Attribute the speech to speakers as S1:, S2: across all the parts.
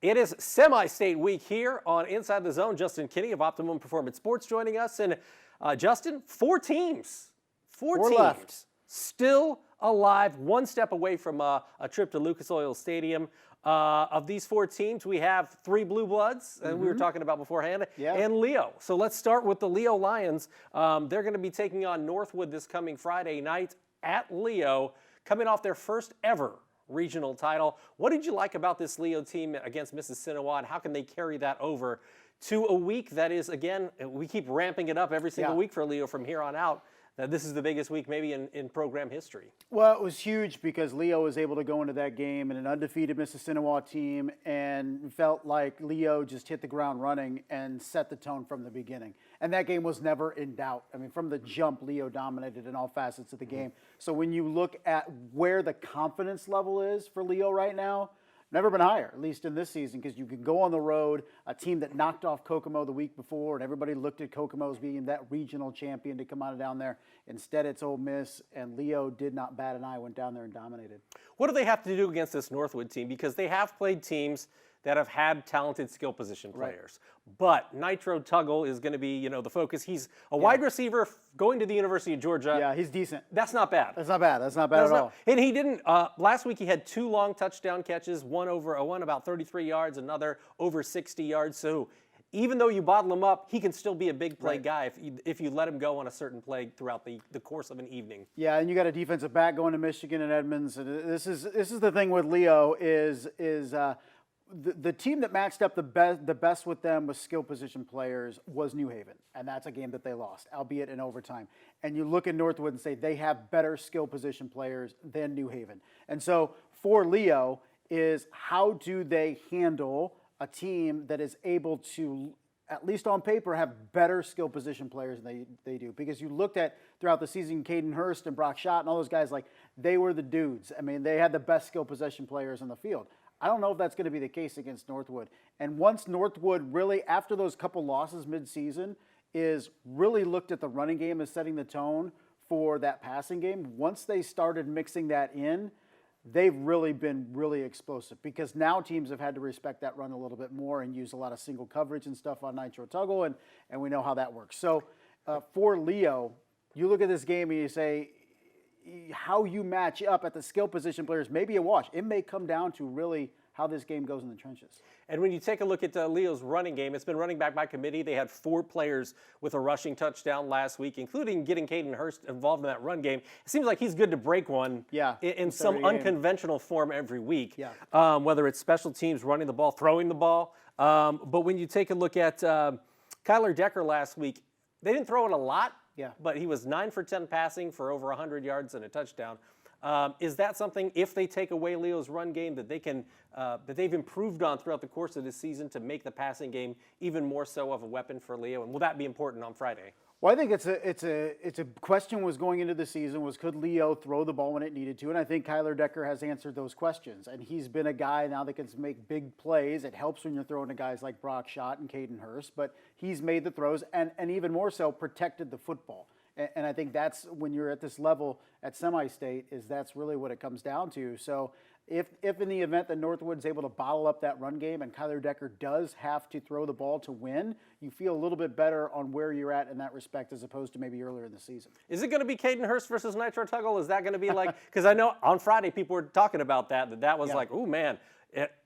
S1: It is semi-state week here on Inside the Zone. Justin Kinney of Optimum Performance Sports joining us. And Justin, four teams
S2: left.
S1: Still alive, one step away from a trip to Lucas Oil Stadium. Of these four teams, we have three Blue Bloods, and we were talking about beforehand, and Leo. So let's start with the Leo Lions. They're going to be taking on Northwood this coming Friday night at Leo, coming off their first ever regional title. What did you like about this Leo team against Mississinawa, and how can they carry that over to a week that is, again, we keep ramping it up every single week for Leo from here on out, that this is the biggest week maybe in program history?
S2: Well, it was huge because Leo was able to go into that game in an undefeated Mississinawa team and felt like Leo just hit the ground running and set the tone from the beginning. And that game was never in doubt. I mean, from the jump, Leo dominated in all facets of the game. So when you look at where the confidence level is for Leo right now, never been higher, at least in this season, because you can go on the road, a team that knocked off Kokomo the week before, and everybody looked at Kokomo as being that regional champion to come out of down there. Instead, it's Ole Miss, and Leo did not bat an eye, went down there and dominated.
S1: What do they have to do against this Northwood team? Because they have played teams that have had talented skill position players. But Nitro Tuggle is going to be, the focus. He's a wide receiver going to the University of Georgia.
S2: Yeah, he's decent.
S1: That's not bad.
S2: That's not bad. That's not bad at all.
S1: And he didn't, last week he had two long touchdown catches, one about 33 yards, another over 60 yards. So even though you bottle him up, he can still be a big play guy if you let him go on a certain play throughout the course of an evening.
S2: Yeah, and you got a defensive back going to Michigan and Edmonds. And this is the thing with Leo is the team that matched up the best with them with skill position players was New Haven, and that's a game that they lost, albeit in overtime. And you look at Northwood and say they have better skill position players than New Haven. And so for Leo is how do they handle a team that is able to, at least on paper, have better skill position players than they do. Because you looked at throughout the season, Caden Hurst and Brock Schott and all those guys, like they were the dudes. I mean, they had the best skill possession players on the field. I don't know if that's going to be the case against Northwood. And once Northwood really, after those couple losses midseason, is really looked at the running game as setting the tone for that passing game, once they started mixing that in, they've really been really explosive because now teams have had to respect that run a little bit more and use a lot of single coverage and stuff on Nitro Tuggle, and we know how that works. So for Leo, you look at this game and you say, how you match up at the skill position players may be a wash. It may come down to really how this game goes in the trenches.
S1: And when you take a look at Leo's running game, it's been running back by committee. They had four players with a rushing touchdown last week, including getting Caden Hurst involved in that run game. It seems like he's good to break one in some unconventional form every week, whether it's special teams, running the ball, throwing the ball. But when you take a look at Kyler Decker last week, they didn't throw it a lot, but he was 9 for 10 passing for over 100 yards and a touchdown. Is that something, if they take away Leo's run game, that they can that they've improved on throughout the course of this season to make the passing game even more so of a weapon for Leo? And will that be important on Friday?
S2: Well, I think it's a question was going into the season was could Leo throw the ball when it needed to, and I think Kyler Decker has answered those questions. And he's been a guy now that can make big plays. It helps when you're throwing to guys like Brock Schott and Caden Hurst, but he's made the throws and even more so protected the football. And I think that's when you're at this level at semi-state is that's really what it comes down to. So if in the event that Northwood's able to bottle up that run game and Kyler Decker does have to throw the ball to win, you feel a little bit better on where you're at in that respect as opposed to maybe earlier in the season.
S1: Is it going to be Caden Hurst versus Nitro Tuggle? Is that going to be like, because I know on Friday people were talking about that was like, oh man,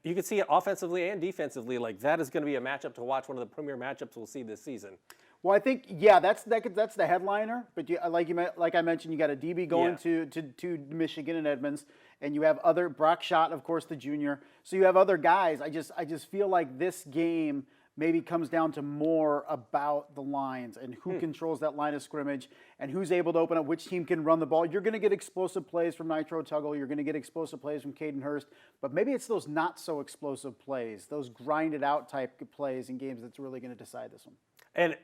S1: you can see it offensively and defensively, like that is going to be a matchup to watch, one of the premier matchups we'll see this season.
S2: Well, I think that's the headliner. But like I mentioned, you got a DB going to Michigan and Edmonds, and you have other Brock Schott, of course, the junior. So you have other guys. I just feel like this game maybe comes down to more about the lines and who controls that line of scrimmage and who's able to open up, which team can run the ball. You're going to get explosive plays from Nitro Tuggle. You're going to get explosive plays from Caden Hurst. But maybe it's those not so explosive plays, those grinded out type plays in games that's really going to decide this one.
S1: And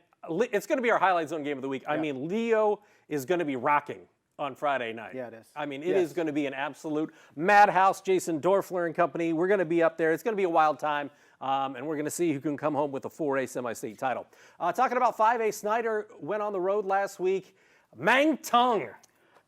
S1: it's going to be our highlight zone game of the week. I mean, Leo is going to be rocking on Friday night.
S2: Yeah, it is.
S1: I mean, it is going to be an absolute madhouse. Jason Dorfler and company, we're going to be up there. It's going to be a wild time, and we're going to see who can come home with a 4A semi-state title. Talking about 5A, Snider went on the road last week. Mang Tung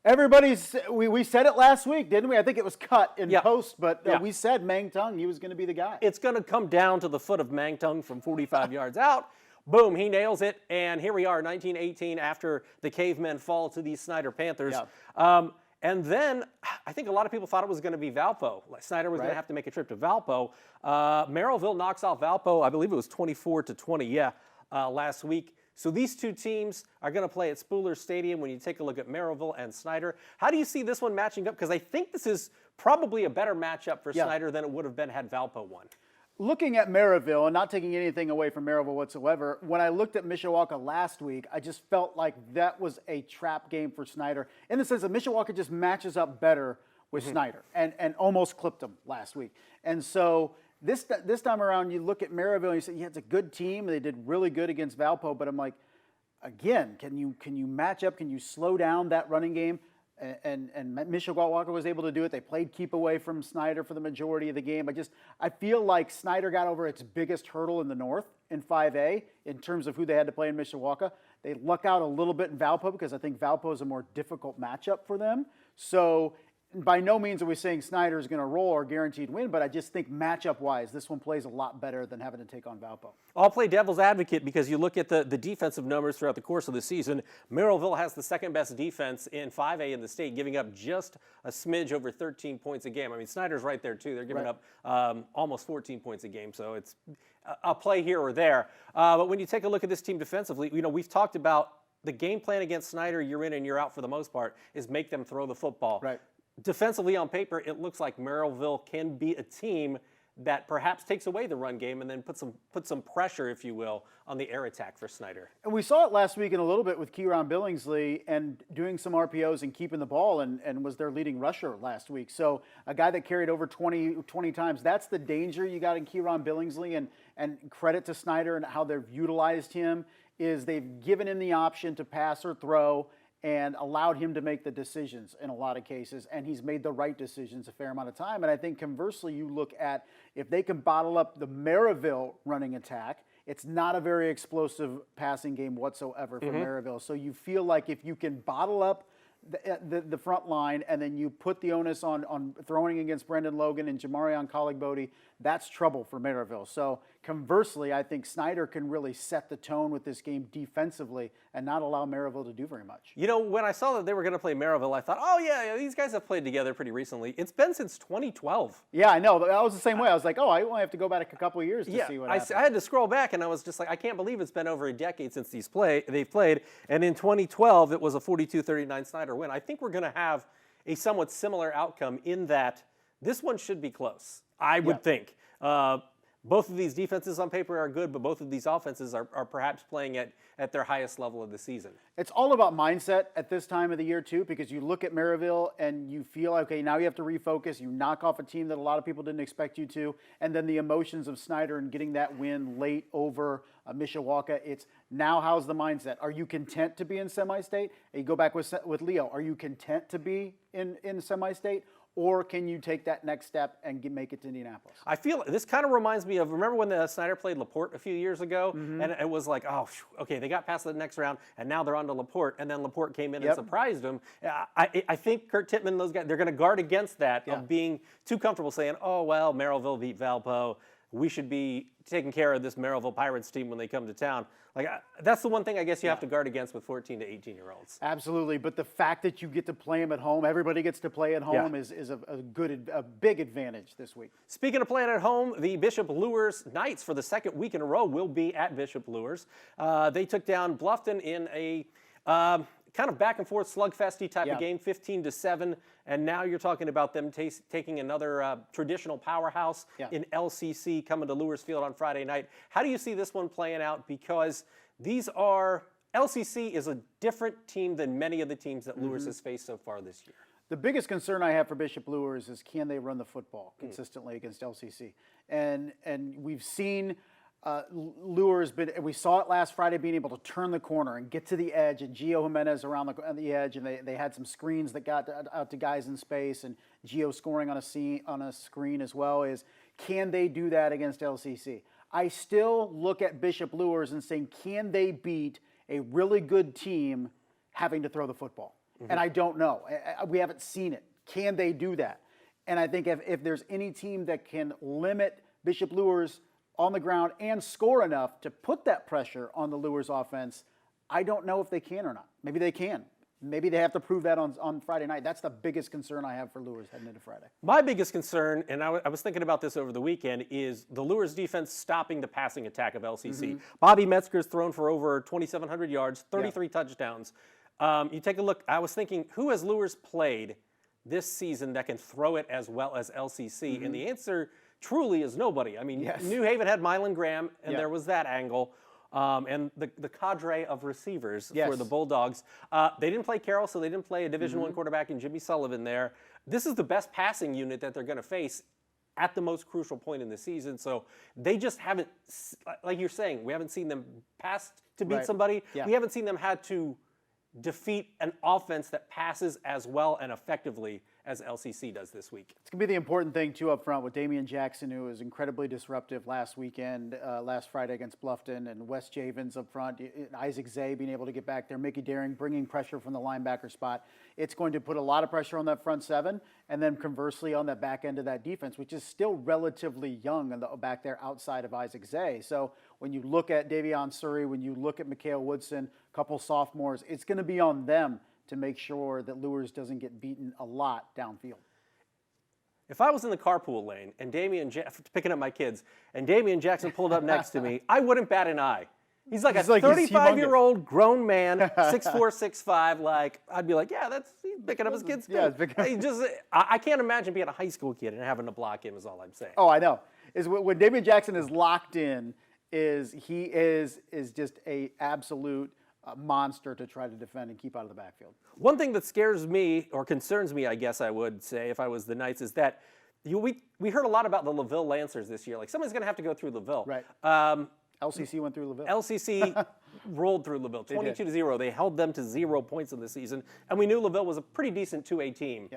S2: We said it last week, didn't we? I think it was cut in post, but we said Mang Tung, he was going to be the guy.
S1: It's going to come down to the foot of Mang Tung from 45 yards out. Boom, he nails it, and here we are, 1918, after the Cavemen fall to these Snider Panthers. And then I think a lot of people thought it was going to be Valpo. Snider was going to have to make a trip to Valpo. Merrillville knocks off Valpo, I believe it was 24-20, last week. So these two teams are going to play at Spooler Stadium when you take a look at Merrillville and Snider. How do you see this one matching up? Because I think this is probably a better matchup for Snider than it would have been had Valpo won.
S2: Looking at Merrillville, and not taking anything away from Merrillville whatsoever, when I looked at Mishawaka last week, I just felt like that was a trap game for Snider, in the sense that Mishawaka just matches up better with Snider and almost clipped them last week. And so this time around, you look at Merrillville and you say, yeah, it's a good team. They did really good against Valpo, but I'm like, again, can you match up? Can you slow down that running game? And Mishawaka was able to do it. They played keep away from Snider for the majority of the game. I feel like Snider got over its biggest hurdle in the North in 5A in terms of who they had to play in Mishawaka. They luck out a little bit in Valpo because I think Valpo is a more difficult matchup for them. So by no means are we saying Snider is going to roll or guaranteed win, but I just think matchup-wise, this one plays a lot better than having to take on Valpo.
S1: I'll play devil's advocate because you look at the defensive numbers throughout the course of the season. Merrillville has the second best defense in 5A in the state, giving up just a smidge over 13 points a game. I mean, Snider's right there, too. They're giving up almost 14 points a game, so it's a play here or there. But when you take a look at this team defensively, we've talked about the game plan against Snider year in and year out for the most part is make them throw the football.
S2: Right.
S1: Defensively on paper, it looks like Merrillville can be a team that perhaps takes away the run game and then put some pressure, if you will, on the air attack for Snider.
S2: And we saw it last week in a little bit with Kieran Billingsley and doing some RPOs and keeping the ball and was their leading rusher last week. So a guy that carried over 20 times, that's the danger you got in Kieran Billingsley, and credit to Snider and how they've utilized him is they've given him the option to pass or throw and allowed him to make the decisions in a lot of cases, and he's made the right decisions a fair amount of time. And I think conversely, you look at if they can bottle up the Merrillville running attack, it's not a very explosive passing game whatsoever for Merrillville. So you feel like if you can bottle up the front line and then you put the onus on throwing against Brendan Logan and Jamarion Colligbody, that's trouble for Merrillville. So conversely, I think Snider can really set the tone with this game defensively and not allow Merrillville to do very much.
S1: You know, when I saw that they were going to play Merrillville, I thought, oh, yeah, these guys have played together pretty recently. It's been since 2012.
S2: Yeah, I know. I was the same way. I was like, oh, I only have to go back a couple of years to see what happened.
S1: I had to scroll back, and I was just like, I can't believe it's been over a decade since they've played. And in 2012, it was a 42-39 Snider win. I think we're going to have a somewhat similar outcome in that this one should be close, I would think. Both of these defenses on paper are good, but both of these offenses are perhaps playing at their highest level of the season.
S2: It's all about mindset at this time of the year, too, because you look at Merrillville and you feel, okay, now you have to refocus. You knock off a team that a lot of people didn't expect you to, and then the emotions of Snider and getting that win late over Mishawaka. It's now how's the mindset? Are you content to be in semi-state? And you go back with Leo. Are you content to be in semi-state? Or can you take that next step and make it to Indianapolis?
S1: I feel this kind of reminds me of, remember when the Snider played LaPorte a few years ago? And it was like, oh, okay, they got past the next round, and now they're on to LaPorte, and then LaPorte came in and surprised them. I think Kurt Tittman, those guys, they're going to guard against that of being too comfortable saying, oh, well, Merrillville beat Valpo. We should be taking care of this Merrillville Pirates team when they come to town. Like that's the one thing I guess you have to guard against with 14 to 18-year-olds.
S2: Absolutely, but the fact that you get to play them at home, everybody gets to play at home is a big advantage this week.
S1: Speaking of playing at home, the Bishop Luers Knights for the second week in a row will be at Bishop Luers. They took down Bluffton in a kind of back and forth slugfesty type of game, 15-7, and now you're talking about them taking another traditional powerhouse in LCC coming to Luers Field on Friday night. How do you see this one playing out? Because LCC is a different team than many of the teams that Luers has faced so far this year.
S2: The biggest concern I have for Bishop Luers is can they run the football consistently against LCC? And we've seen Luers, we saw it last Friday being able to turn the corner and get to the edge, and Gio Jimenez around the edge, and they had some screens that got out to guys in space, and Gio scoring on a screen as well. Can they do that against LCC? I still look at Bishop Luers and saying, can they beat a really good team having to throw the football? And I don't know. We haven't seen it. Can they do that? And I think if there's any team that can limit Bishop Luers on the ground and score enough to put that pressure on the Luers offense, I don't know if they can or not. Maybe they can. Maybe they have to prove that on Friday night. That's the biggest concern I have for Luers heading into Friday.
S1: My biggest concern, and I was thinking about this over the weekend, is the Luers defense stopping the passing attack of LCC. Bobby Metzger's thrown for over 2,700 yards, 33 touchdowns. You take a look, I was thinking, who has Luers played this season that can throw it as well as LCC? And the answer truly is nobody. I mean, New Haven had Mylan Graham, and there was that angle. And the cadre of receivers for the Bulldogs. They didn't play Carroll, so they didn't play a Division I quarterback in Jimmy Sullivan there. This is the best passing unit that they're going to face at the most crucial point in the season. So they just haven't, like you're saying, we haven't seen them pass to beat somebody. We haven't seen them had to defeat an offense that passes as well and effectively as LCC does this week.
S2: It's going to be the important thing, too, up front with Damian Jackson, who was incredibly disruptive last Friday against Bluffton, and Wes Javens up front, Isaac Zay being able to get back there, Mickey Daring bringing pressure from the linebacker spot. It's going to put a lot of pressure on that front seven, and then conversely on that back end of that defense, which is still relatively young back there outside of Isaac Zay. So when you look at Davion Surrey, when you look at Mikhail Woodson, a couple sophomores, it's going to be on them to make sure that Luers doesn't get beaten a lot downfield.
S1: If I was in the carpool lane and picking up my kids, and Damian Jackson pulled up next to me, I wouldn't bat an eye. He's like a 35-year-old grown man, 6'4", 6'5". Like, I'd be like, yeah, he's picking up his kids.
S2: Yeah,
S1: I can't imagine being a high school kid and having to block him. Is all I'm saying.
S2: Oh, I know. Is when Damian Jackson is locked in, he is just a absolute monster to try to defend and keep out of the backfield.
S1: One thing that scares me, or concerns me, I guess I would say, if I was the Knights, is that we heard a lot about the LaVille Lancers this year. Like, somebody's going to have to go through LaVille.
S2: Right. LCC went through LaVille.
S1: LCC rolled through LaVille, 22-0. They held them to 0 points in the season, and we knew LaVille was a pretty decent 2A team.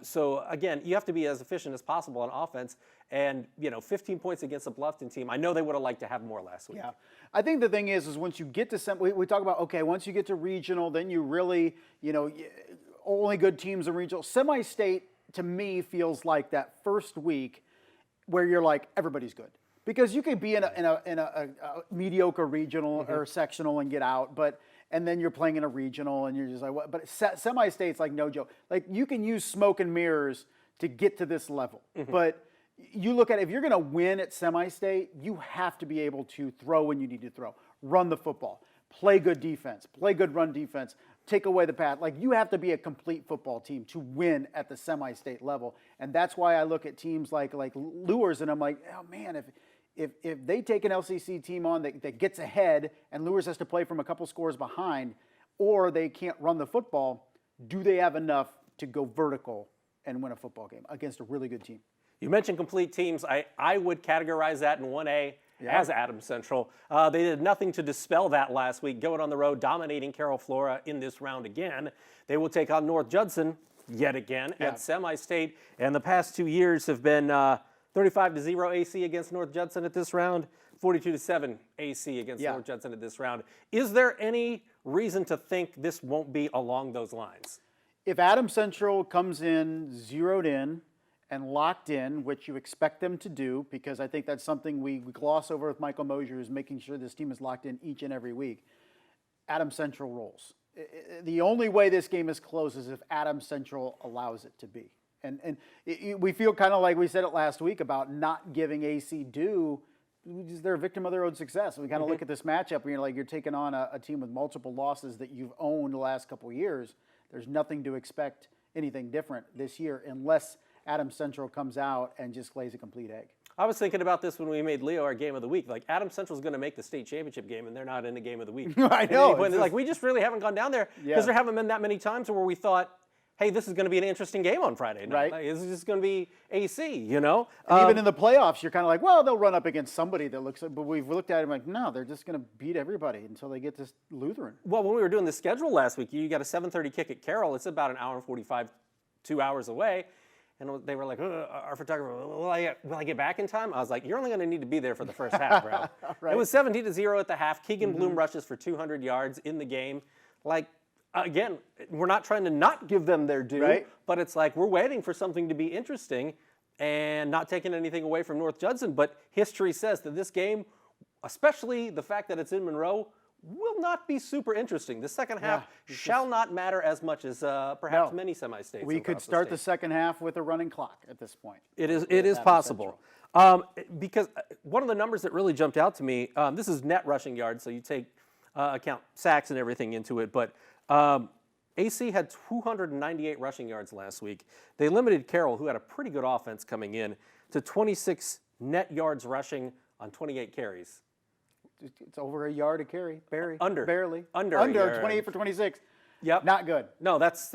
S1: So again, you have to be as efficient as possible on offense. And 15 points against a Bluffton team. I know they would have liked to have more last week.
S2: Yeah, I think the thing is once you get to we talk about once you get to regional, then you really only good teams in regional. Semi-state to me feels like that first week where you're like everybody's good. Because you could be in a mediocre regional or sectional and get out, and then you're playing in a regional and you're just like, what? But semi-state's like no joke. Like you can use smoke and mirrors to get to this level. But you look at it, if you're going to win at semi-state, you have to be able to throw when you need to throw, run the football, play good defense, play good run defense, take away the pass. Like you have to be a complete football team to win at the semi-state level. And that's why I look at teams like Luers and I'm like, oh man, if they take an LCC team on that gets ahead and Luers has to play from a couple scores behind, or they can't run the football, do they have enough to go vertical and win a football game against a really good team?
S1: You mentioned complete teams. I would categorize that in 1A as Adams Central. They did nothing to dispel that last week, going on the road, dominating Carroll Flora in this round again. They will take on North Judson yet again at semi-state, and the past 2 years have been 35-0 AC against North Judson at this round, 42-7 AC against North Judson at this round. Is there any reason to think this won't be along those lines?
S2: If Adams Central comes in zeroed in and locked in, which you expect them to do, because I think that's something we gloss over with Michael Mosier, is making sure this team is locked in each and every week, Adams Central rolls. The only way this game is close is if Adams Central allows it to be. And we feel kind of like we said it last week about not giving AC due. They're a victim of their own success. We kind of look at this matchup and you're taking on a team with multiple losses that you've owned the last couple of years. There's nothing to expect anything different this year unless Adams Central comes out and just lays a complete egg.
S1: I was thinking about this when we made Leo our game of the week. Like, Adams Central's going to make the state championship game, and they're not in the game of the week.
S2: I know.
S1: Like, we just really haven't gone down there because there haven't been that many times where we thought, hey, this is going to be an interesting game on Friday night.
S2: Right.
S1: Like, this is just going to be AC,
S2: And even in the playoffs, you're kind of like, well, they'll run up against somebody that looks like, but we've looked at it and like, no, they're just going to beat everybody until they get to Lutheran.
S1: Well, when we were doing the schedule last week, you got a 7:30 kick at Carroll. It's about an hour and 45, 2 hours away. And they were like, our photographer, will I get back in time? I was like, you're only going to need to be there for the first half, bro.
S2: Right.
S1: It was 17-0 at the half. Keegan Bloom rushes for 200 yards in the game. Like, again, we're not trying to not give them their due,
S2: right.
S1: But it's like we're waiting for something to be interesting and not taking anything away from North Judson. But history says that this game, especially the fact that it's in Monroe, will not be super interesting. The second half shall not matter as much as perhaps many semi-states.
S2: We could start the second half with a running clock at this point.
S1: It is possible. Because one of the numbers that really jumped out to me, this is net rushing yards, so you take account sacks and everything into it, but AC had 298 rushing yards last week. They limited Carroll, who had a pretty good offense coming in, to 26 net yards rushing on 28 carries.
S2: It's over a yard a carry, barely.
S1: Under
S2: 28 for 26.
S1: Yep.
S2: Not good.
S1: No, that's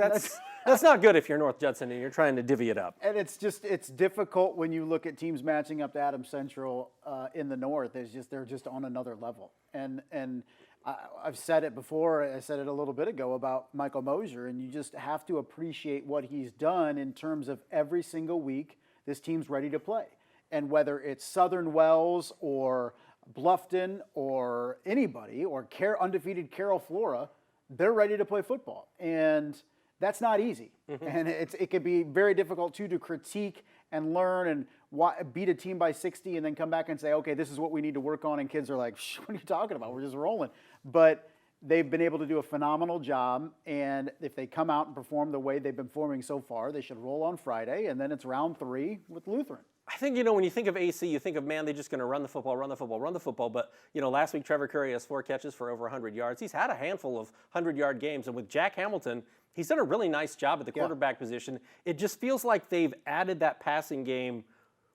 S1: not good if you're North Judson and you're trying to divvy it up.
S2: And it's difficult when you look at teams matching up to Adams Central in the North. They're just on another level. And I've said it before. I said it a little bit ago about Michael Mosier, and you just have to appreciate what he's done in terms of every single week this team's ready to play. And whether it's Southern Wells or Bluffton or anybody or undefeated Carroll Flora, they're ready to play football. And that's not easy. Mm-hmm. And it can be very difficult, too, to critique and learn and beat a team by 60 and then come back and say, okay, this is what we need to work on. And kids are like, what are you talking about? We're just rolling. But they've been able to do a phenomenal job. And if they come out and perform the way they've been performing so far, they should roll on Friday. And then it's round 3 with Lutheran.
S1: I think, when you think of AC, you think of, man, they're just going to run the football. But, last week Trevor Curry has 4 catches for over 100 yards. He's had a handful of 100-yard games. And with Jack Hamilton, he's done a really nice job at the quarterback position. It just feels like they've added that passing game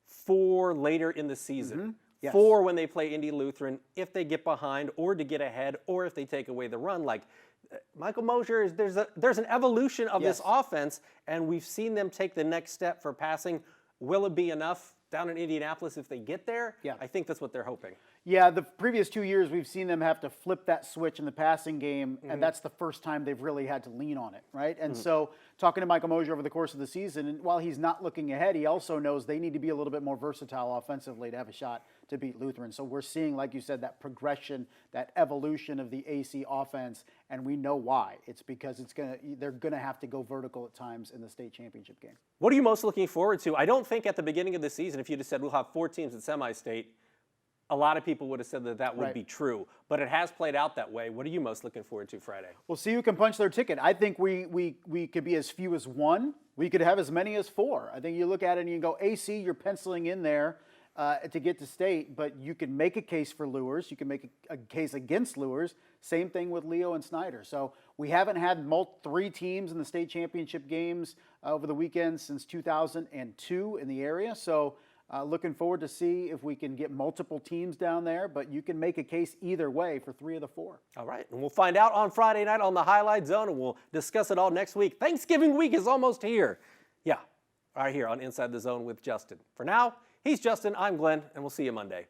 S1: for later in the season. Mm-hmm. Yes. For when they play Indy Lutheran, if they get behind or to get ahead or if they take away the run. Like Michael Mosier, there's an evolution of this offense, and we've seen them take the next step for passing. Will it be enough down in Indianapolis if they get there?
S2: Yeah.
S1: I think that's what they're hoping.
S2: Yeah, the previous 2 years we've seen them have to flip that switch in the passing game, and that's the first time they've really had to lean on it, right? And so talking to Michael Mosier over the course of the season, and while he's not looking ahead, he also knows they need to be a little bit more versatile offensively to have a shot to beat Lutheran. So we're seeing, like you said, that progression, that evolution of the AC offense, and we know why. It's because they're going to have to go vertical at times in the state championship game.
S1: What are you most looking forward to? I don't think at the beginning of the season, if you just said we'll have 4 teams at semi-state, a lot of people would have said that would be true. But it has played out that way. What are you most looking forward to Friday?
S2: We'll see who can punch their ticket. I think we could be as few as 1. We could have as many as 4. I think you look at it and you go, AC, you're penciling in there to get to state, but you can make a case for Luers. You can make a case against Luers. Same thing with Leo and Snider. So we haven't had 3 teams in the state championship games over the weekend since 2002 in the area. So looking forward to see if we can get multiple teams down there, but you can make a case either way for 3 of the 4.
S1: All right, and we'll find out on Friday night on the Highlight Zone, and we'll discuss it all next week. Thanksgiving week is almost here. Yeah, right here on Inside the Zone with Justin. For now, he's Justin, I'm Glenn, and we'll see you Monday.